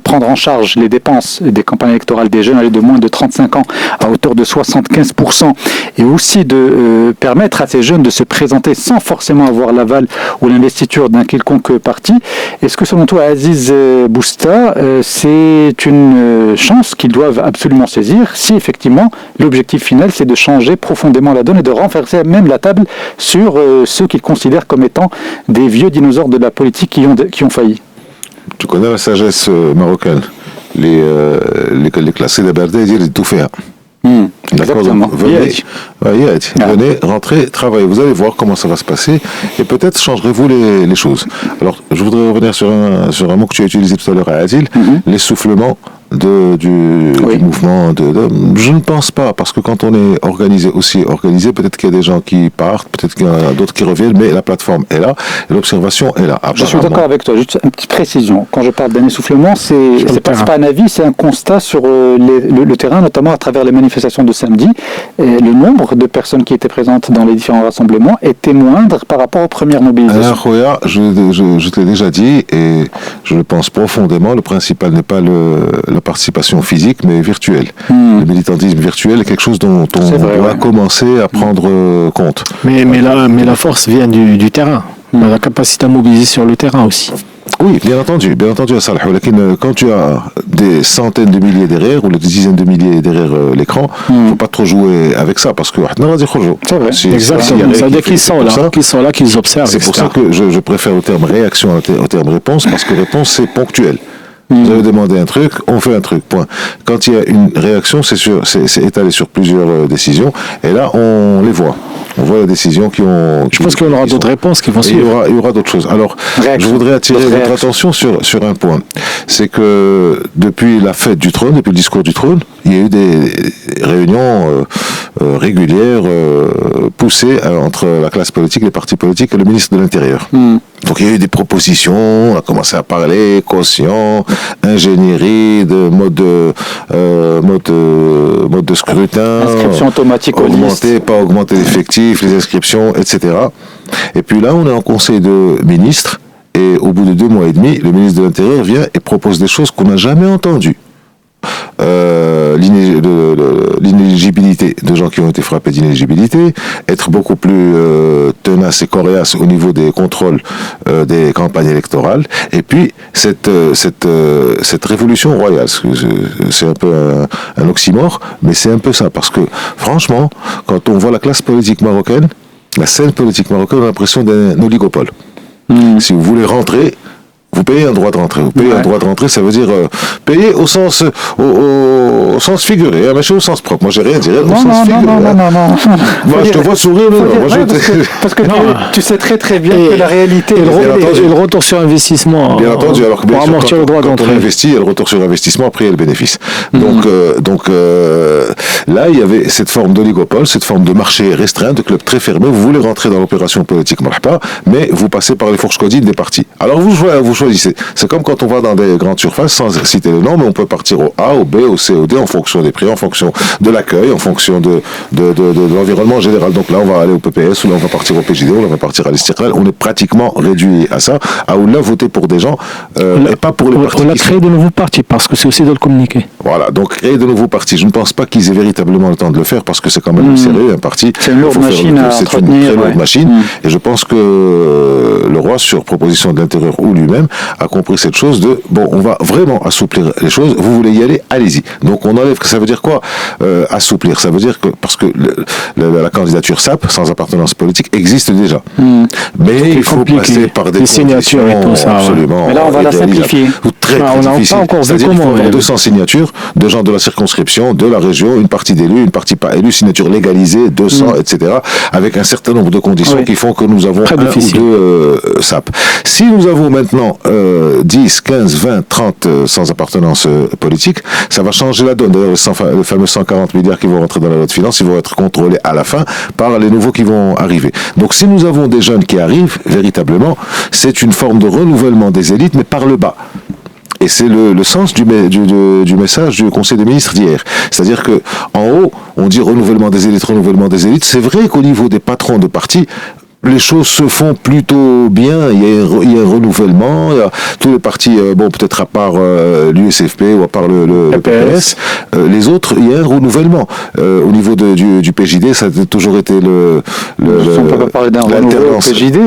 prendre en charge les dépenses des campagnes électorales des jeunes âgés de moins de 35 ans à hauteur de 75% et aussi de permettre à ces jeunes de se présenter sans forcément avoir l'aval ou l'investiture d'un quelconque parti. Est-ce que selon toi, Aziz Bousta, c'est une chance qu'ils doivent absolument saisir si effectivement l'objectif final c'est de changer profondément la donne et de renverser même la table sur ceux qu'ils considèrent comme étant des vieux dinosaures de la politique qui ont failli? Tu connais la sagesse marocaine. Les classés d'Aberdeen disent tout faire. D'accord, Exactement. donc venez, rentrez, travaillez. Vous allez voir comment ça va se passer et peut-être changerez-vous les choses. Alors, je voudrais revenir sur un mot que tu as utilisé tout à l'heure à Adil, l'essoufflement du mouvement. Je ne pense pas, parce que quand on est organisé, peut-être qu'il y a des gens qui partent, peut-être qu'il y en a d'autres qui reviennent, mais la plateforme est là et l'observation est là. Je suis d'accord avec toi. Juste une petite précision. Quand je parle d'un essoufflement, c'est pas un avis, c'est un constat sur le terrain, notamment à travers les manifestations de samedi. Et le nombre de personnes qui étaient présentes dans les différents rassemblements était moindre par rapport aux premières mobilisations. Alors, Khoya, je te l'ai déjà dit et je le pense profondément. Le principal n'est pas la participation physique, mais virtuelle. Le militantisme virtuel est quelque chose dont on doit commencer à prendre compte. Mais la force vient du terrain. La capacité à mobiliser sur le terrain aussi. Oui, bien entendu, Salah. Quand tu as des centaines de milliers derrière ou des dizaines de milliers derrière l'écran, il ne faut pas trop jouer avec ça parce que c'est vrai. Exactement. Ça veut dire qu'ils sont là, qu'ils observent. C'est pour ça que je préfère le terme réaction au terme réponse parce que réponse c'est ponctuel. Vous avez demandé un truc, on fait un truc, point. Quand il y a une réaction, c'est étalé sur plusieurs décisions, et là, on les voit. On voit les décisions qui ont... Je pense qu'il y aura d'autres réponses qui vont suivre. Il y aura d'autres choses. Alors, je voudrais attirer votre attention sur un point. C'est que depuis la fête du trône, depuis le discours du trône, il y a eu des réunions régulières, poussées entre la classe politique, les partis politiques et le ministre de l'Intérieur. Donc il y a eu des propositions, on a commencé à parler, caution, ingénierie, de mode de scrutin, inscription automatique aux listes, pas augmenter l'effectif, les inscriptions, etc. Et puis là, on est en conseil de ministres, et au bout de 2 mois et demi, le ministre de l'Intérieur vient et propose des choses qu'on n'a jamais entendues. L'inéligibilité de gens qui ont été frappés d'inéligibilité, être beaucoup plus tenace et coriace au niveau des contrôles des campagnes électorales, et puis cette révolution royale, c'est un peu un oxymore, mais c'est un peu ça, parce que franchement, quand on voit la classe politique marocaine, la scène politique marocaine, on a l'impression d'un oligopole. Si vous voulez rentrer, vous payez un droit de rentrée. Un droit de rentrée, ça veut dire payer au sens figuré, mais au sens propre. Moi, j'ai rien à dire. Au sens figuré. Non. Moi, je te vois sourire, parce que tu sais très bien que la réalité et le retour sur investissement. Bien entendu, alors que pour amortir le droit d'entrée. Quand on investit, il y a le retour sur investissement, après il y a le bénéfice. Donc là, il y avait cette forme d'oligopole, cette forme de marché restreint, de club très fermé. Vous voulez rentrer dans l'opération politique, mais vous passez par les fourches codines des partis. Alors vous choisissez. C'est comme quand on va dans des grandes surfaces, sans citer le nom, mais on peut partir au A, au B, au C, au D, en fonction des prix, en fonction de l'accueil, en fonction de l'environnement général. Donc là, on va aller au PPS, ou là, on va partir au PJD, ou là, on va partir à l'Istiqlal. On est pratiquement réduit à ça, à où là, voter pour des gens, et pas pour les partis. On a créé de nouveaux partis, parce que c'est aussi de le communiquer. Voilà, donc créer de nouveaux partis. Je ne pense pas qu'ils aient véritablement le temps de le faire, parce que c'est quand même sérieux, un parti. C'est une lourde machine à entretenir. C'est une très lourde machine, et je pense que le roi, sur proposition de l'Intérieur ou lui-même, a compris cette chose de, bon, on va vraiment assouplir les choses, vous voulez y aller, allez-y. Donc on enlève, ça veut dire quoi assouplir? Ça veut dire que, parce que la candidature SAP, sans appartenance politique, existe déjà. Mais il faut passer par des signatures et tout ça. Absolument. Mais là, on va la simplifier. Très difficile. On n'a pas encore vu C'est-à-dire qu'il faut comment. avoir 200 signatures de gens de la circonscription, de la région, une partie d'élus, une partie pas élus, signature légalisée, 200, etc., avec un certain nombre de conditions qui font que nous avons un ou deux SAP. Si nous avons maintenant 10, 15, 20, 30 sans appartenance politique, ça va changer la donne. D'ailleurs, le fameux 140 milliards qui vont rentrer dans la loi de finances, ils vont être contrôlés à la fin par les nouveaux qui vont arriver. Donc si nous avons des jeunes qui arrivent, véritablement, c'est une forme de renouvellement des élites, mais par le bas. Et c'est le sens du message du Conseil des ministres d'hier. C'est-à-dire que en haut, on dit renouvellement des élites, renouvellement des élites. C'est vrai qu'au niveau des patrons de partis, les choses se font plutôt bien, il y a un renouvellement, il y a tous les partis, bon peut-être à part l'USFP ou à part le PPS, les autres, il y a un renouvellement. Au niveau du PJD, ça a toujours été on peut pas parler d'un renouveau au PJD.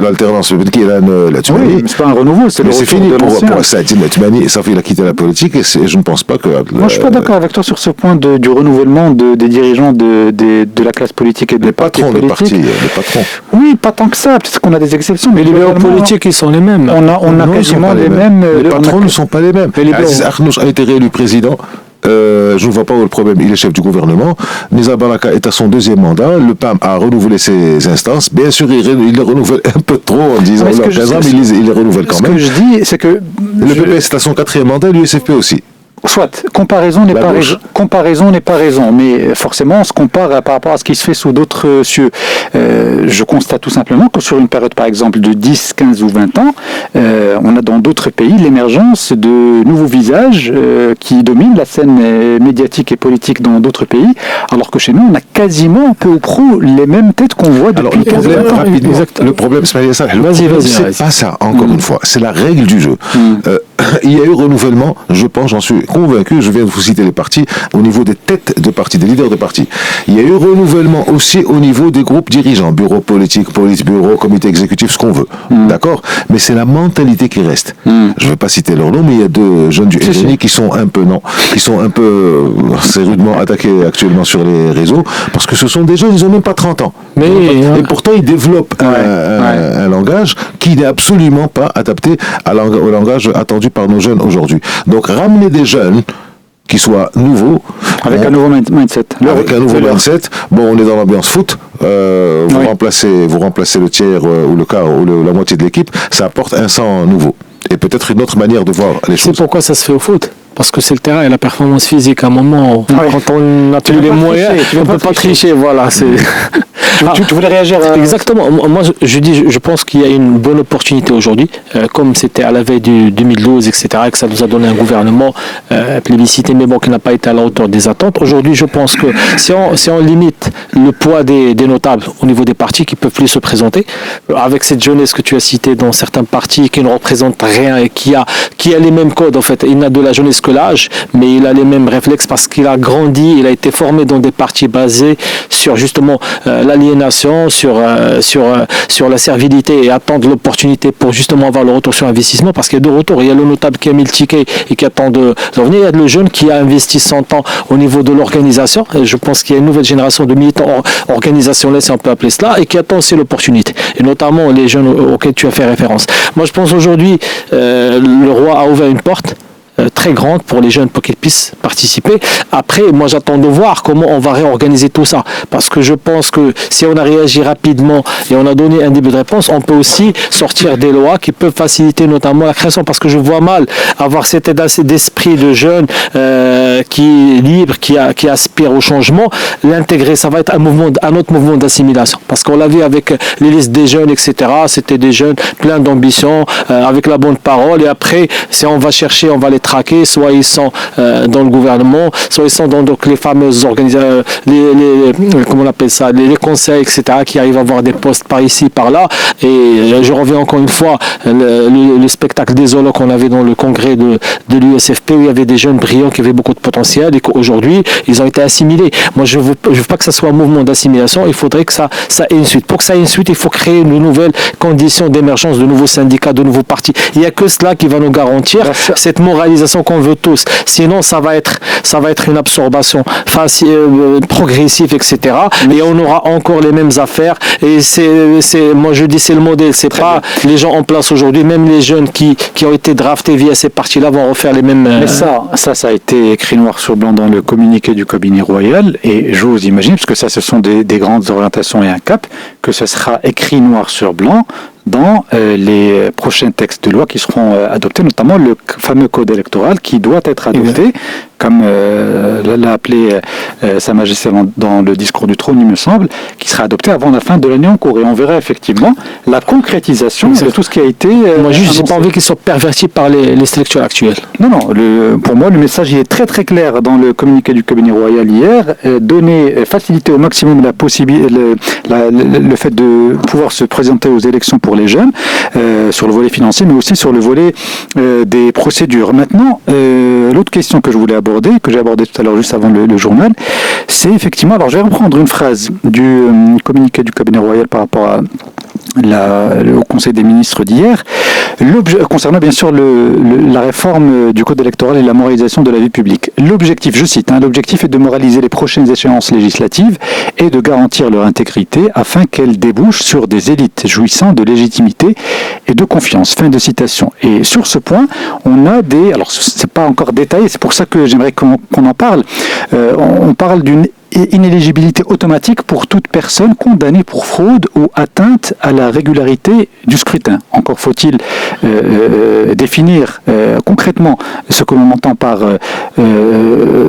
L'alternance qui est là, la Toumani. Oui, mais c'est pas un renouveau, c'est le retour fini de l'ancien. pour ça. La Toumani, ça fait il a quitté la politique et je ne pense pas que... Moi, je suis pas d'accord avec toi sur ce point du renouvellement des dirigeants de la classe politique et des partis politiques. Les patrons. Oui, pas tant que ça. Peut-être qu'on a des exceptions, mais Les libéraux politiques, ils sont les mêmes. On a quasiment les mêmes. Les patrons ne sont pas les mêmes. Aziz Akhnouch a été réélu président. Je ne vois pas où le problème, il est chef du gouvernement. Nizar Baraka est à son deuxième mandat. Le PAM a renouvelé ses instances. Bien sûr, il les renouvelle un peu trop en disant mais il les renouvelle quand même. Ce que je dis, c'est que... Le PPS est à son quatrième mandat, l'USFP aussi. Soit, comparaison n'est pas raison, mais forcément on se compare par rapport à ce qui se fait sous d'autres cieux. Je constate tout simplement que sur une période par exemple de 10, 15 ou 20 ans, on a dans d'autres pays l'émergence de nouveaux visages qui dominent la scène médiatique et politique dans d'autres pays, alors que chez nous on a quasiment peu ou prou les mêmes têtes qu'on voit depuis 15 ans. Le problème, c'est pas ça, encore une fois, c'est la règle du jeu. Il y a eu renouvellement, je pense, j'en suis convaincu, je viens de vous citer les partis, au niveau des têtes de partis, des leaders de partis. Il y a eu renouvellement aussi au niveau des groupes dirigeants, bureau politique, politburo, comité exécutif, ce qu'on veut. D'accord? Mais c'est la mentalité qui reste. Je ne vais pas citer leur nom, mais il y a deux jeunes du RNI qui sont un peu, c'est rudement attaqués actuellement sur les réseaux, parce que ce sont des jeunes, ils n'ont même pas 30 ans. Et pourtant, ils développent un langage qui n'est absolument pas adapté au langage attendu par nos jeunes aujourd'hui. Donc ramener des jeunes qui soient nouveaux. Avec un nouveau mindset. Avec un nouveau mindset. Bon, on est dans l'ambiance foot. Vous remplacez le tiers ou le quart ou la moitié de l'équipe. Ça apporte un sang nouveau. Et peut-être une autre manière de voir les choses. C'est pourquoi ça se fait au foot. Parce que c'est le terrain et la performance physique. À un moment, quand on n'a plus les moyens, on ne peut pas tricher. Voilà, tu voulais réagir Exactement. Moi, je pense qu'il y a une bonne opportunité aujourd'hui, comme c'était à la veille du 2012, etc., et que ça nous a donné un gouvernement plébiscité, mais bon, qui n'a pas été à la hauteur des attentes. Aujourd'hui, je pense que si on limite le poids des notables au niveau des partis qui ne peuvent plus se présenter, avec cette jeunesse que tu as citée dans certains partis qui ne représentent rien et qui a les mêmes codes, en fait. Il n'a de la jeunesse que l'âge, mais il a les mêmes réflexes parce qu'il a grandi, il a été formé dans des partis basés sur justement l'aliénation, sur la servilité et attendre l'opportunité pour justement avoir le retour sur investissement, parce qu'il y a deux retours. Il y a le notable qui a mis le ticket et qui attend de revenir. Il y a le jeune qui a investi son temps au niveau de l'organisation. Et je pense qu'il y a une nouvelle génération de militants organisationnels, si on peut appeler cela, et qui attend aussi l'opportunité. Et notamment les jeunes auxquels tu as fait référence. Moi, je pense aujourd'hui, le roi a ouvert une porte très grande pour les jeunes pour qu'ils puissent participer. Après, moi j'attends de voir comment on va réorganiser tout ça, parce que je pense que si on a réagi rapidement et on a donné un début de réponse, on peut aussi sortir des lois qui peuvent faciliter notamment la création, parce que je vois mal avoir cet état d'esprit de jeunes qui est libre, qui aspire au changement, l'intégrer, ça va être un autre mouvement d'assimilation, parce qu'on l'a vu avec les listes des jeunes, etc. C'était des jeunes pleins d'ambition, avec la bonne parole, et après, si on va chercher, on va les craqué, soit ils sont dans le gouvernement, soit ils sont dans donc, les fameuses organisations, comment on appelle ça, les conseils, etc., qui arrivent à avoir des postes par ici, par là. Et je reviens encore une fois, le spectacle désolant qu'on avait dans le congrès de l'USFP, où il y avait des jeunes brillants qui avaient beaucoup de potentiel et qu'aujourd'hui, ils ont été assimilés. Moi, je veux pas que ça soit un mouvement d'assimilation, il faudrait que ça ait une suite. Pour que ça ait une suite, il faut créer de nouvelles conditions d'émergence, de nouveaux syndicats, de nouveaux partis. Il n'y a que cela qui va nous garantir cette moralisation qu'on veut tous. Sinon, ça va être une absorption progressive, etc. Et on aura encore les mêmes affaires. Et moi, je dis, c'est le modèle. C'est pas les gens en place aujourd'hui, même les jeunes qui ont été draftés via ces partis-là vont refaire les mêmes... Mais ça a été écrit noir sur blanc dans le communiqué du cabinet royal. Et j'ose imaginer, parce que ça, ce sont des grandes orientations et un cap, que ce sera écrit noir sur blanc dans les prochains textes de loi qui seront adoptés, notamment le fameux code électoral qui doit être adopté, comme l'a appelé Sa Majesté dans le discours du trône, il me semble, qui sera adopté avant la fin de l'année en cours. Et on verra effectivement la concrétisation de tout ce qui a été Moi, juste, j'ai pas envie qu'ils soient pervertis par les structures actuelles. Non, pour moi, le message il est très très clair dans le communiqué du cabinet royal hier, faciliter au maximum la possibilité, le fait de pouvoir se présenter aux élections pour les jeunes, sur le volet financier, mais aussi sur le volet des procédures. Maintenant, l'autre question que je voulais aborder, que j'ai abordé tout à l'heure juste avant le journal, c'est effectivement, alors je vais reprendre une phrase du communiqué du cabinet royal par rapport au Conseil des ministres d'hier, concernant bien sûr la réforme du code électoral et la moralisation de la vie publique. L'objectif, je cite, l'objectif est de moraliser les prochaines échéances législatives et de garantir leur intégrité afin qu'elles débouchent sur des élites jouissant de légitimité et de confiance. Fin de citation. Et sur ce point, on a alors c'est pas encore détaillé, c'est pour ça que j'aimerais qu'on en parle. On parle d'une inéligibilité automatique pour toute personne condamnée pour fraude ou atteinte à la régularité du scrutin. Encore faut-il définir concrètement ce que l'on entend par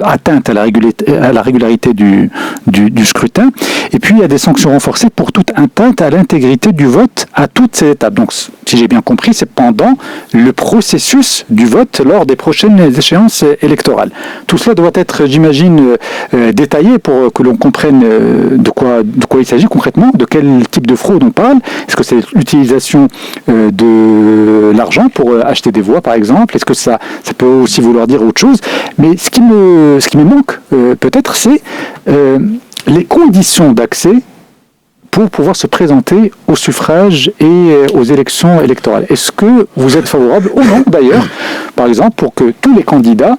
atteinte à la régularité du scrutin. Et puis il y a des sanctions renforcées pour toute atteinte à l'intégrité du vote à toutes ces étapes. Donc si j'ai bien compris, c'est pendant le processus du vote lors des prochaines échéances électorales. Tout cela doit être, j'imagine, détaillé pour que l'on comprenne de quoi il s'agit concrètement, de quel type de fraude on parle. Est-ce que c'est l'utilisation de l'argent pour acheter des voix, par exemple? Est-ce que ça peut aussi vouloir dire autre chose? Mais ce qui me manque, peut-être, c'est les conditions d'accès pour pouvoir se présenter au suffrage et aux élections électorales. Est-ce que vous êtes favorable ou non, d'ailleurs, par exemple, pour que tous les candidats,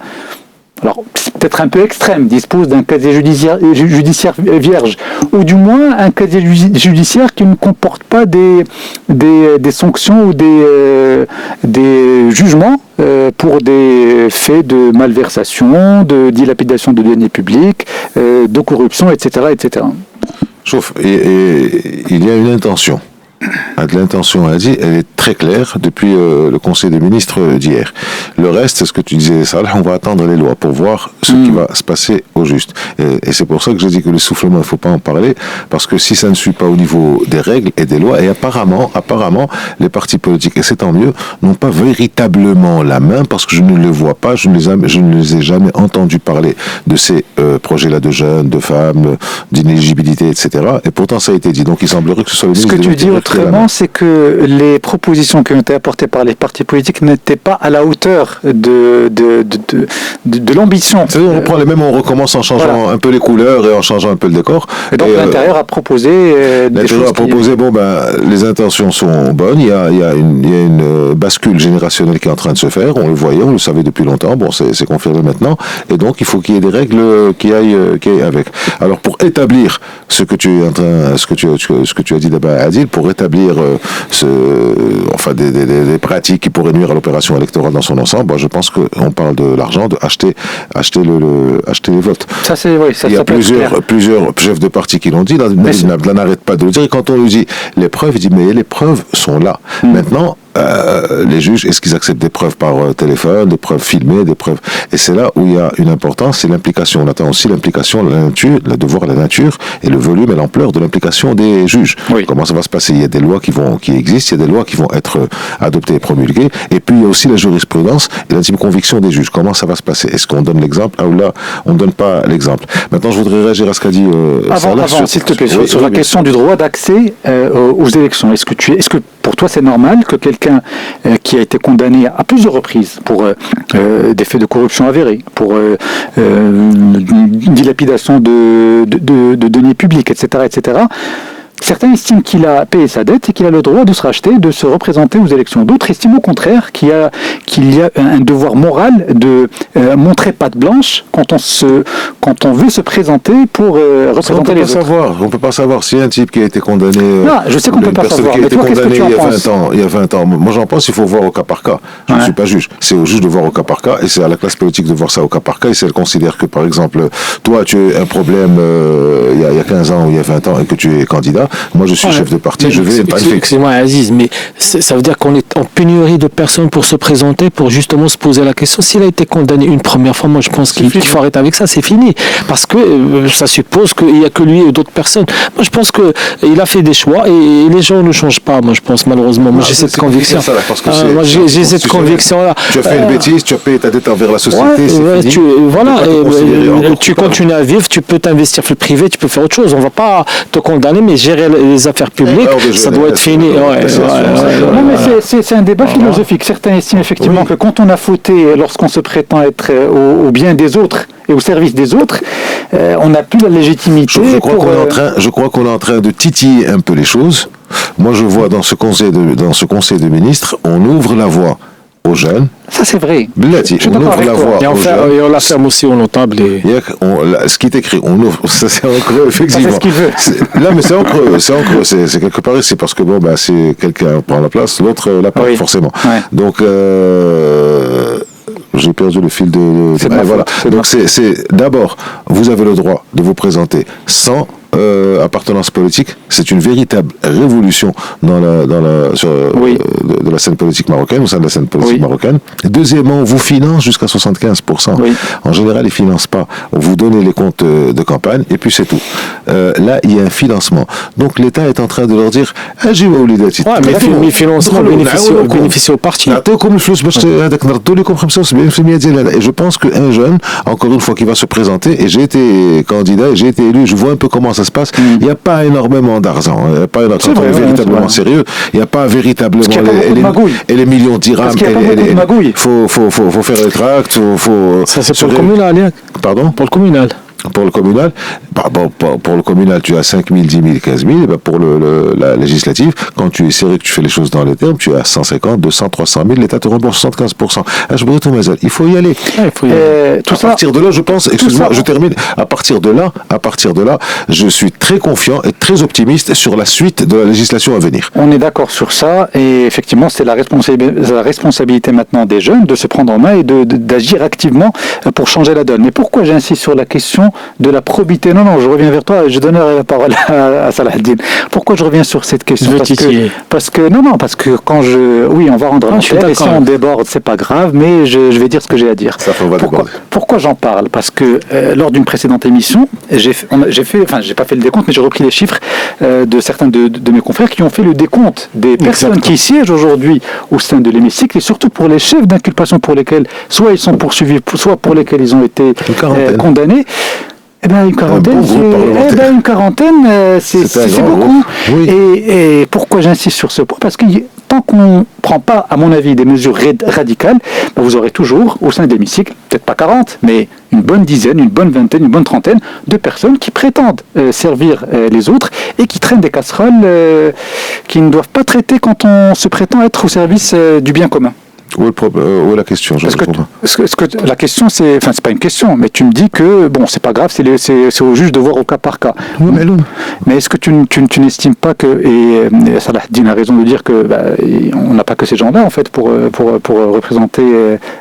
alors c'est peut-être un peu extrême, disposent d'un casier judiciaire vierge, ou du moins un casier judiciaire qui ne comporte pas des sanctions ou des jugements pour des faits de malversation, de dilapidation de deniers publics, de corruption, etc., etc. Sauf, et il y a une intention. L'intention, elle est très claire depuis le Conseil des ministres d'hier. Le reste, c'est ce que tu disais, Salah, on va attendre les lois pour voir ce qui va se passer au juste. Et c'est pour ça que je dis que l'essoufflement, il ne faut pas en parler, parce que si ça ne suit pas au niveau des règles et des lois, et apparemment, les partis politiques, et c'est tant mieux, n'ont pas véritablement la main, parce que je ne les vois pas, je ne les ai jamais entendus parler de ces projets-là de jeunes, de femmes, d'inéligibilité, etc. Et pourtant, ça a été dit. Donc, il semblerait que ce soit les ministres. Ce que tu dis autrement, c'est que les propositions qui ont été apportées par les partis politiques n'étaient pas à la hauteur de l'ambition. C'est-à-dire, on reprend les mêmes, on recommence en changeant un peu les couleurs et en changeant un peu le décor. Et donc l'intérieur a proposé des choses. Les intentions sont bonnes. Il y a une bascule générationnelle qui est en train de se faire. On le voyait, on le savait depuis longtemps. Bon, c'est confirmé maintenant. Et donc, il faut qu'il y ait des règles qui aillent avec. Alors, pour établir ce que tu as dit d'abord, Adil, pour établir des pratiques qui pourraient nuire à l'opération électorale dans son ensemble, je pense qu'on parle de l'argent, de acheter les votes. Ça, il y a plusieurs chefs de parti qui l'ont dit, là n'arrête pas de le dire, et quand on lui dit les preuves, il dit mais les preuves sont là. Maintenant, les juges, est-ce qu'ils acceptent des preuves par téléphone, des preuves filmées, des preuves... Et c'est là où il y a une importance, c'est l'implication. On attend aussi l'implication, la nature, de voir la nature et le volume et l'ampleur de l'implication des juges. Oui. Comment ça va se passer? Il y a des lois qui existent, il y a des lois qui vont être adoptées et promulguées, et puis il y a aussi la jurisprudence et l'intime conviction des juges. Comment ça va se passer? Est-ce qu'on donne l'exemple? Ou là, on ne donne pas l'exemple. Maintenant, je voudrais réagir à ce qu'a dit Avant, s'il te plaît, sur la question du droit d'accès aux élections. Est-ce que pour toi, c'est normal que quelqu'un qui a été condamné à plusieurs reprises pour des faits de corruption avérés, pour dilapidation de deniers publics, etc., certains estiment qu'il a payé sa dette et qu'il a le droit de se racheter, de se représenter aux élections. D'autres estiment au contraire qu'il y a un devoir moral de montrer patte blanche quand on veut se présenter pour représenter les autres. On ne peut pas savoir si un type qui a été condamné... Non, je sais qu'on ne peut pas savoir, mais toi, qu'est-ce que tu en penses? Il y a 20 ans. Moi, j'en pense qu'il faut voir au cas par cas. Je ne suis pas juge. C'est au juge de voir au cas par cas, et c'est à la classe politique de voir ça au cas par cas. Et si elle considère que, par exemple, toi, tu as un problème il y a 15 ans ou il y a 20 ans et que tu es candidat, moi, je suis chef de parti, je vais... Excusez-moi, Aziz, mais ça veut dire qu'on est en pénurie de personnes pour se présenter, pour justement se poser la question. S'il a été condamné une première fois, moi, je pense qu'il faut arrêter avec ça, c'est fini. Parce que ça suppose qu'il n'y a que lui et d'autres personnes. Moi, je pense qu'il a fait des choix et les gens ne changent pas, moi, je pense, malheureusement. Moi, j'ai cette conviction. Moi, j'ai cette conviction-là. Tu as fait une bêtise, tu as payé ta dette envers la société, c'est fini. Tu continues à vivre, tu peux t'investir sur le privé, tu peux faire autre chose. On ne va pas te condamner, mais gérer les affaires publiques, ça doit être fini. Non, mais c'est un débat philosophique. Certains estiment effectivement que quand on a fauté, lorsqu'on se prétend être au bien des autres et au service des autres, on n'a plus la légitimité. Je crois qu'on est en train de titiller un peu les choses. Moi, je vois dans ce conseil de ministres, on ouvre la voie aux jeunes. Ça, c'est vrai. On ouvre la voie et on la ferme aussi aux notables. Ce qui est écrit, on ouvre. Ça, c'est en creux, effectivement. C'est ce qu'il veut. Là, mais c'est en creux. C'est quelque part ici, parce que c'est quelqu'un prend la place, l'autre la part, forcément. Ouais. Donc, j'ai perdu le fil de... voilà. Donc, c'est d'abord, vous avez le droit de vous présenter sans appartenance politique. C'est une véritable révolution de la scène politique marocaine, au sein de la scène politique marocaine. Deuxièmement, on vous finance jusqu'à 75%. En général, ils ne financent pas. On vous donne les comptes de campagne et puis c'est tout. Là, il y a un financement. Donc, l'État est en train de leur dire mais le financement bénéficie au parti. Et je pense qu'un jeune, encore une fois, qui va se présenter, et j'ai été candidat, et j'ai été élu, je vois un peu comment ça se passe. Il n'y a pas énormément d'argent. Quand on est véritablement sérieux, il n'y a pas véritablement les millions de dirhams. Il faut faire les tracts. Ça, c'est pour le communal. Pardon? Pour le communal. Pour le communal, pour le communal, tu as 5 000, 10 000, 15 000. Et pour la législative, quand tu es sérieux, que tu fais les choses dans les termes, tu as 150, 200, 300 000. L'État te rembourse 75%. Il faut y aller. À partir de là, je pense, excuse-moi, je termine. À partir de là, je suis très confiant et très optimiste sur la suite de la législation à venir. On est d'accord sur ça. Et effectivement, c'est la responsabilité maintenant des jeunes de se prendre en main et d'agir activement pour changer la donne. Mais pourquoi j'insiste sur la question de la probité? Non, je reviens vers toi et je donnerai la parole à Salahdine. Pourquoi je reviens sur cette question? Parce que quand on va rendre l'antenne et si on déborde, c'est pas grave, mais je vais dire ce que j'ai à dire. Pourquoi j'en parle? Parce que lors d'une précédente émission, j'ai pas fait le décompte, mais j'ai repris les chiffres de certains de mes confrères qui ont fait le décompte des personnes qui siègent aujourd'hui au sein de l'hémicycle et surtout pour les chefs d'inculpation pour lesquels soit ils sont poursuivis, soit pour lesquels ils ont été condamnés. Une quarantaine, c'est beaucoup. Oui. Et pourquoi j'insiste sur ce point? Parce que tant qu'on ne prend pas, à mon avis, des mesures radicales, vous aurez toujours, au sein de l'hémicycle, peut-être pas 40, mais une bonne dizaine, une bonne vingtaine, une bonne trentaine de personnes qui prétendent servir les autres et qui traînent des casseroles qu'ils ne doivent pas traiter quand on se prétend être au service du bien commun. Où est la question? Est-ce que la question, c'est pas une question, mais tu me dis que bon, c'est pas grave, c'est au juge de voir au cas par cas. Oui, mais est-ce que tu n'estimes pas que, et Salah Din a raison de dire que on n'a pas que ces gens-là en fait pour représenter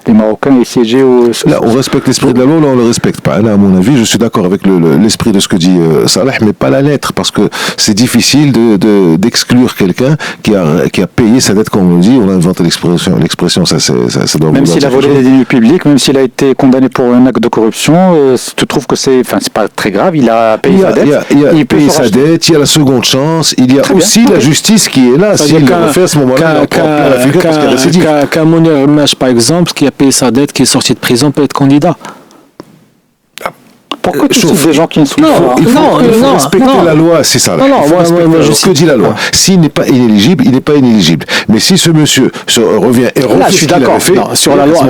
les Marocains et siéger au. Là, on respecte l'esprit de la loi, là on le respecte pas. Là, à mon avis, je suis d'accord avec l'esprit de ce que dit Salah, mais pas la lettre, parce que c'est difficile d'exclure quelqu'un qui a payé sa dette, comme on le dit. On a inventé l'expression. Ça doit même s'il a volé des deniers publics, même s'il a été condamné pour un acte de corruption, tu trouves que c'est pas très grave, il a payé sa dette. Il a payé sa dette, il y a la seconde chance, il y a aussi la justice qui est là. S'il le refait à ce moment-là, qu'un Mounir Mach, par exemple, qui a payé sa dette, qui est sorti de prison, peut être candidat. Pourquoi tu cites des gens qui ne sont pas... Il faut respecter la loi, c'est ça. Ce que dit la loi. S'il n'est pas inéligible, il n'est pas inéligible. Mais si ce monsieur revient et refait je suis d'accord. Sur la loi,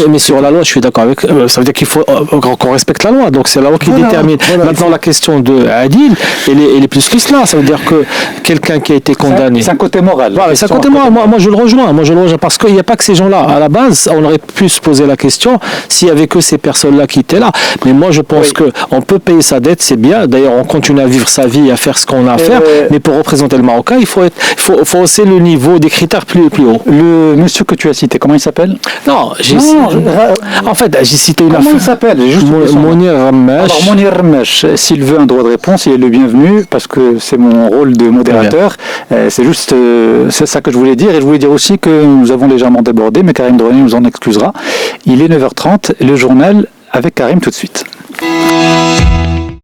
mais sur la loi, je suis d'accord avec. Ça veut dire qu'il faut qu'on respecte la loi. Donc c'est la loi qui détermine. Maintenant, la question de Adil, elle est plus que cela. Ça veut dire que quelqu'un qui a été condamné. C'est un côté moral. Voilà, c'est un côté moral. Moi, je le rejoins. Parce qu'il n'y a pas que ces gens-là. À la base, on aurait pu se poser la question s'il y avait que ces personnes-là qui étaient là. Mais moi, je pense qu'on peut payer sa dette, c'est bien. D'ailleurs, on continue à vivre sa vie, à faire ce qu'on a à faire. Mais pour représenter le Marocain, il faut hausser le niveau des critères plus haut. Le monsieur que tu as cité, comment il s'appelle? En fait, j'ai cité une affaire. Comment il s'appelle? Mounir Mach. Alors, Mounir Mach, s'il veut un droit de réponse, il est le bienvenu, parce que c'est mon rôle de modérateur. C'est juste c'est ça que je voulais dire. Et je voulais dire aussi que nous avons légèrement débordé, mais Karim Droni nous en excusera. Il est 9h30, le journal avec Karim tout de suite.